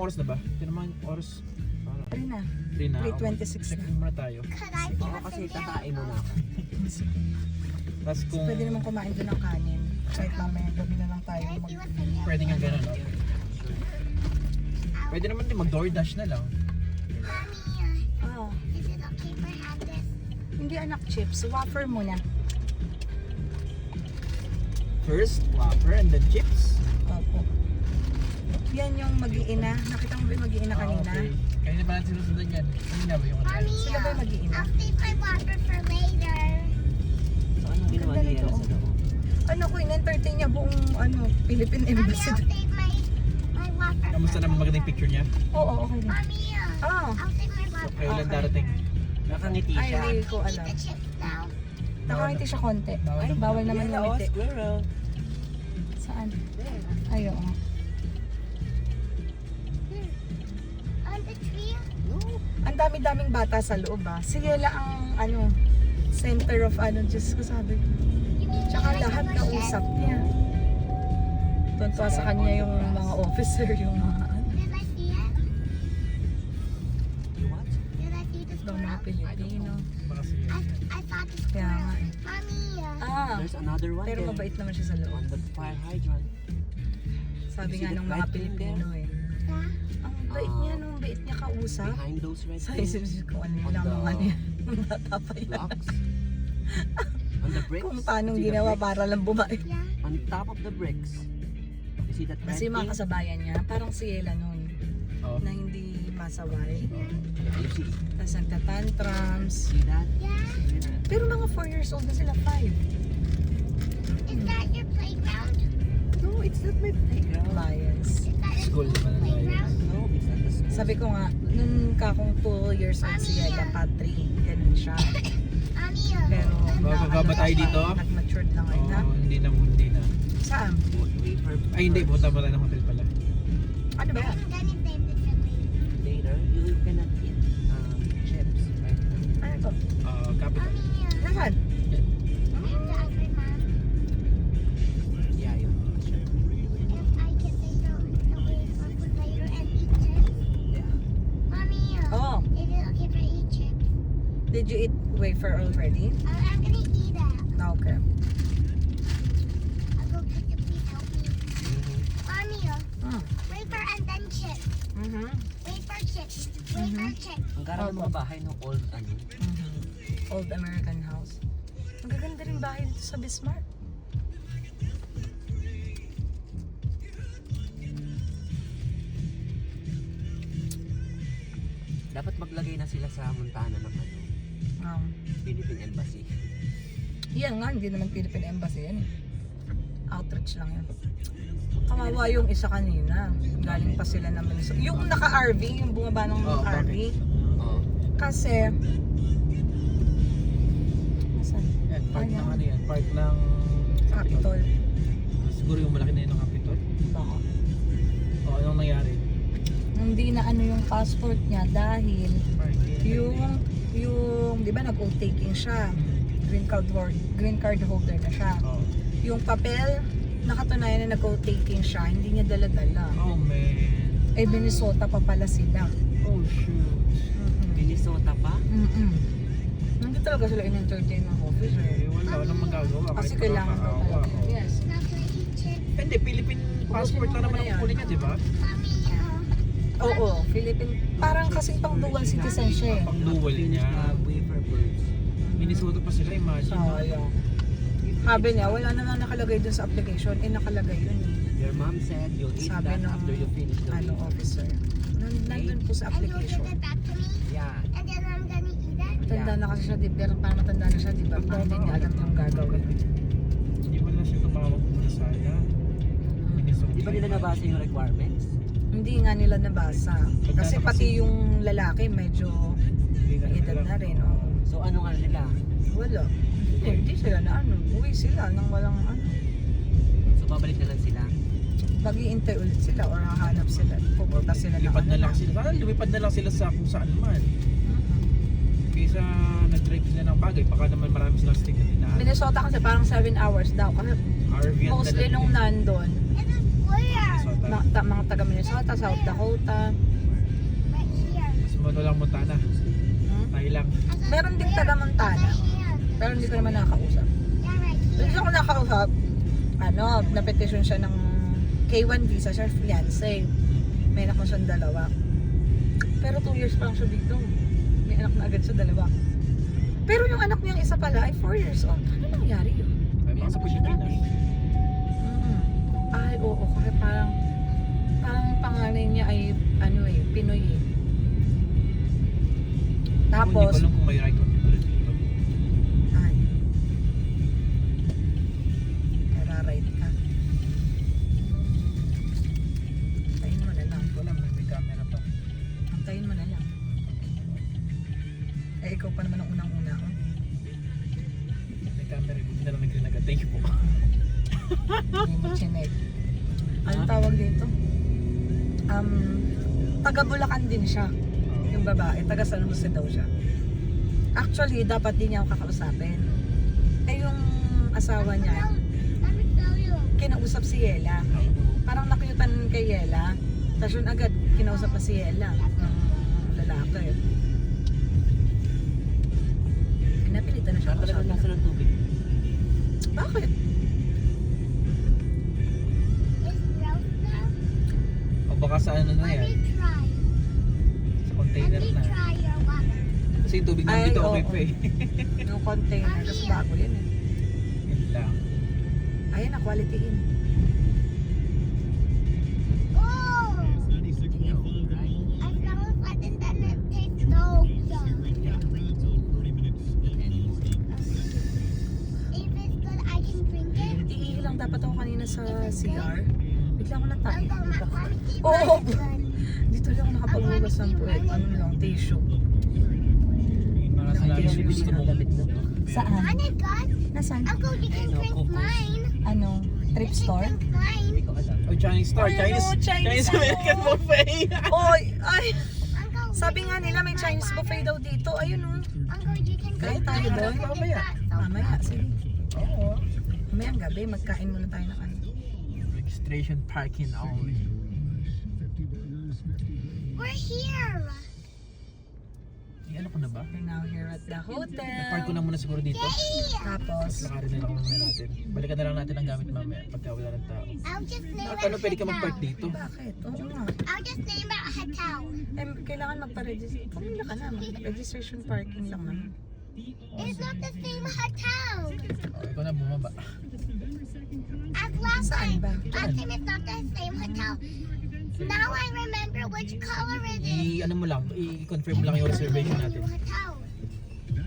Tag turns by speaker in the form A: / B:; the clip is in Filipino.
A: Oras na ba? Ito naman oras.
B: Ayun na. 3:26
A: Check
B: na.
A: muna tayo.
C: Oo, kasi tatae mo na ako.
A: Tapos kung
B: Pwede naman kumain doon ng kanin. Kahit mamaya gabi na lang tayo
A: pwede nga ganun. No? Pwede naman din mag-DoorDash na lang.
B: Ah, hindi anak chips. Wafer muna.
A: First, wafer and then chips.
B: Opo. Yan yung mag-iina. Nakita mo ba yung mag-iina kanina?
A: Okay. Kanina pa natin sinusundan yan. Kanina ba yung kanina?
B: Sila ba yung mag-iina?
D: I'll save my water for later.
C: So, anong ginawa
B: Ganda
C: niya
B: nito,
C: sa loob?
B: Ano ko, in-entertain niya buong Philippine
D: Mommy,
B: Embassy.
D: I'll save my water.
A: Kamusta naman magandang picture niya?
B: Oo, okay na.
D: Mommy,
B: Ah,
D: I'll save my water.
A: Kailan
B: Okay.
A: darating?
C: Nakangiti
B: ay,
C: siya.
B: hindi ko
D: Eat
B: alam.
D: the chips now.
B: Nakangiti siya konti.
A: Bawal
B: Ay,
A: naman.
B: bawal naman
C: Yan,
B: ngumiti.
C: squirrel.
B: Saan? Ay, oo.
D: On the tree.
B: Ang dami-daming bata sa loob ah. Si Yela ang center of Diyos ko sabi. Tsaka lahat kausap niya. Tuntua sa kanya yung mga officer, yung mga
D: Did I see it?
C: You what?
D: Did I see the
B: daw mga
D: squirrel?
B: Pilipino.
A: Baka siya.
D: I thought the
B: Kaya
D: squirrel.
B: nga eh.
D: Mommy,
B: Ah,
C: There's another one
B: pero
C: there.
B: mabait naman siya sa loob.
C: On the fire hydrant.
B: Sabi
C: You see
B: nga
C: the
B: ng mga
C: bright thing
B: Pilipino eh.
D: yeah.
B: Ang bait niya nung bait niya kausap.
C: Behind those red
B: Sa
C: things.
B: isip ko ano yun
C: On
B: lang
C: the
B: mga yan. Bata pa yan.
C: blocks. On the bricks.
B: Kung paano
C: You see the
B: ginawa
C: bricks?
B: para lang bumae.
D: Yeah.
C: On top of the bricks. You see that red
B: Kasi yung mga
C: thing?
B: kasabayan niya, parang si Yela nun,
A: Oh.
B: na hindi masaway.
C: You see?
B: Tapos nagtatantrums.
C: See that?
D: Yeah.
C: See that?
B: Pero mga 4 years old na sila, 5.
D: Is that your playground?
C: No, it's not my playground.
B: Lions.
D: Is that
A: School
D: your
A: naman ang
D: playground?
C: No, it's not the school.
B: Sabi ko nga, nun kakong 2 years old si Yela, pa 3. Ganun siya.
D: Mommy,
B: Pero,
A: Bababa tayo dito?
B: Nag-matured na ngayon na.
A: Oh, hindi na.
B: Saan?
C: Wafer.
A: Ay hindi, punta pa tayo ng hotel pala.
B: Ano ba yan?
D: I'm gonna name the trip later.
C: Later, you cannot eat chips, right?
B: Ano to?
A: Capital.
D: Mommy,
B: Nasaan?
D: I have to ask my mom
C: Yeah, yun. Sure.
D: if I can take the away from food later and eat chips.
C: Yeah.
D: Mommy,
B: Oh,
D: is it okay for eat chips?
B: did you eat wafer already?
D: I'm gonna eat that.
B: Okay.
D: I'll go cook it. Please help me. Mommy,
B: Mm.
D: wafer and then chips.
B: Mhm.
D: Wafer chips. Wafer chips.
C: Ang gara ng mga bahay ng old
B: Mhm. Old American house. Magaganda rin bahay dito sa Bismarck.
C: dapat maglagay na sila sa Montana ng Philippine Embassy.
B: Yan nga, hindi naman Philippine Embassy yan eh. Outreach lang yan. Kawawa yung isa kanina. Galing pa sila ng Minnesota. Yung naka-RV, yung bumaba ng
A: Oh,
B: RV.
C: Oh.
B: Kasi, asan?
A: Yan, part
B: Ayan.
A: ng ano yan? Part ng
B: Capitol.
A: Siguro yung malaki na yun ng Capitol.
B: Baka.
A: O, anong nangyari?
B: Hindi na ano yung passport niya dahil
A: Yung...
B: yung di ba nag-oath taking siya. Green card holder na siya.
A: Oh.
B: Yung papel, nakatunayan na nag-oath taking siya, hindi niya dala-dala.
A: Oh, man.
B: Eh, Minnesota pa pala sila.
A: Oh, shoot.
C: Minnesota pa?
B: Hindi talaga sila in-entertain ng officer.
A: Eh, wala namang magagawa.
B: Kasi
A: Kahit
B: kailangan daw
A: makakaawa,
B: talaga.
A: oh.
B: Yes.
D: Not gonna eat chips.
A: Hindi, Philippine passport
B: mo
A: lang naman
B: muna
A: ang
B: yan.
A: kukunin niya, di ba?
D: Mommy,
B: Oo, Philippine. Parang kasing pang dual citizen siya eh.
A: Pang dual niya.
C: Wafer birds.
A: Minnesota pa sila, imagine.
B: Sayang. Sabi niya, wala na nga nakalagay dun sa application. Eh, nakalagay yun eh.
C: Your mom said you'll eat
B: Sabi
C: that
B: nung
C: after you finish the
B: ano,
C: wafer.
B: officer. Nandun po sa
D: and you'll
B: application.
D: give it back to me,
C: Yeah.
D: and then I'm gonna eat it.
B: Matanda na kasi siya, di, pero parang matanda na siya, di ba? Parang hindi niya alam yung gagawin.
A: Hindi mo na siya tumawag sa sana. Minnesota.
C: Di ba nila nabasa yung requirements?
B: Hindi nga nila nabasa. Kasi pati yung lalaki medyo may edad na rin. Oo.
C: So ano nga nila?
B: Wala. Hindi sila na ano. Uwi sila nang walang ano.
C: So babalik na lang sila.
B: Mag-iintay ulit sila or hahanap sila. Pupunta sila ng
A: Lipad
B: ano
A: na lang sila. Sana lumipad na lang sila sa kung saan man. Kaysa nag-drive sila ng bagay, baka naman marami silang stick na tinaan.
B: Minnesota kasi parang 7 hours daw. Kasi
A: RV ang
B: mostly
A: dala
B: nung
A: nila.
B: nandun,
D: Is it
A: Minnesota.
B: Mga taga Minnesota, South Dakota.
D: Right here.
A: Mas mo lang Montana.
B: Hmm?
A: Tayo lang.
B: Meron ding taga Montana. Pero hindi ko naman nakakausap.
D: Yeah, right
B: Hindi
D: here.
B: ako nakausap. Na-petition siya ng K1 visa siya, fiancé. May anak na siyang dalawa. Pero 2 years pa lang siya dito. May anak na agad sa dalawa. Pero yung anak niyang isa pala ay 4 years old. Ano nangyari yun?
A: Ay, mga sa Pilipinas.
B: Ay, oo. Kasi parang panganay niya ay Pinoy eh.
A: Hindi ko
B: Tapos,
A: alam kung may right on dito.
B: ay. Kara-right ka. Antayin mo na lang.
A: Hindi ko alam, may camera pa.
B: Antayin mo na lang. Eh, ikaw pa naman ang unang-una. Oh.
A: May camera, buti na lang nag-green agad. Thank you po.
B: Hindi mo chinek. Anong tawag dito? Taga Bulacan din siya. Yung babae, taga San Jose daw siya. Actually, dapat din niya ako kakausapin. Eh, yung asawa niya,
D: Let me tell you.
B: kinausap si Yela. Parang nakyutan kay Yela. Tapos yun agad, kinausap na si Yela. Ng lalaki. Napilitan na siya.
C: Saan talaga
B: kausapin.
C: nasa ng tubig?
B: Bakit?
D: It's gross now.
A: O baka sa ano na
D: Let
A: yan,
D: me try.
A: sa container
D: Let me
A: na.
D: try your water.
A: Kasi yung tubig
B: Ay,
A: namin dito okay
B: oo.
A: pa eh.
B: Yung container. Tapos bago yun eh.
A: Yun lang.
B: Ayan na, quality in.
D: Oh! I found it and then it tastes so good. If it's good, I can drink it.
B: Iihi lang dapat ako kanina sa CR. Bigla ako natayo.
D: Uncle, my quality
B: Oo.
D: is good.
B: Dito lang ako nakapaghugas ng puwet. Ano lang, tissue.
A: Para sa
C: Kaya
A: lalim
C: bibili
A: gusto
C: ka
A: mo.
C: ng damit na to.
B: Saan?
D: Honey, God.
B: Nasaan?
D: Uncle, you can drink mine.
B: Ano? Thrift
D: You
B: store?
D: can drink mine.
C: Hindi ko alam.
A: O Chinese Star,
B: Ay,
A: Chinese,
B: ano, Chinese
A: American
B: ano?
A: buffet.
B: Oy! Ay!
D: Uncle,
B: Sabi
D: you
B: nga
D: can
B: nila may
D: drink my
B: Chinese
D: water.
B: buffet daw dito. Ayun oh.
D: Uncle, you can
B: Kain
D: drink
B: tayo
D: mine.
B: doon?
D: Look at
A: Mamaya.
D: that. So
B: Mamaya, sige.
A: Oo.
B: Mamayang gabi, magkain muna tayo ng ano.
A: Registration parking only.
D: We're here.
A: Ano ko na ba?
B: We're now here at the
A: I-park ko na
B: hotel.
A: muna siguro dito.
D: Yay!
B: Tapos,
A: Lakarin na lang muna natin. Balikan na lang natin ang gamit mamaya pagka wala ng tao.
D: I'll just name
A: At
D: it
A: ano pwede ka mag-park
D: hotel.
A: dito?
B: bakit? Oo nga.
D: I'll just name it hotel.
B: Eh, kailangan magpa-register. Pumila ka na. Registration parking lang naman.
D: It's not the same hotel.
A: O, ikaw na bumaba.
D: As last
B: Saan
D: time.
B: ba?
D: Last time it's not the same hotel. Now I remember which color it is.
A: Ano mo lang, i-confirm mo lang yung reservation natin.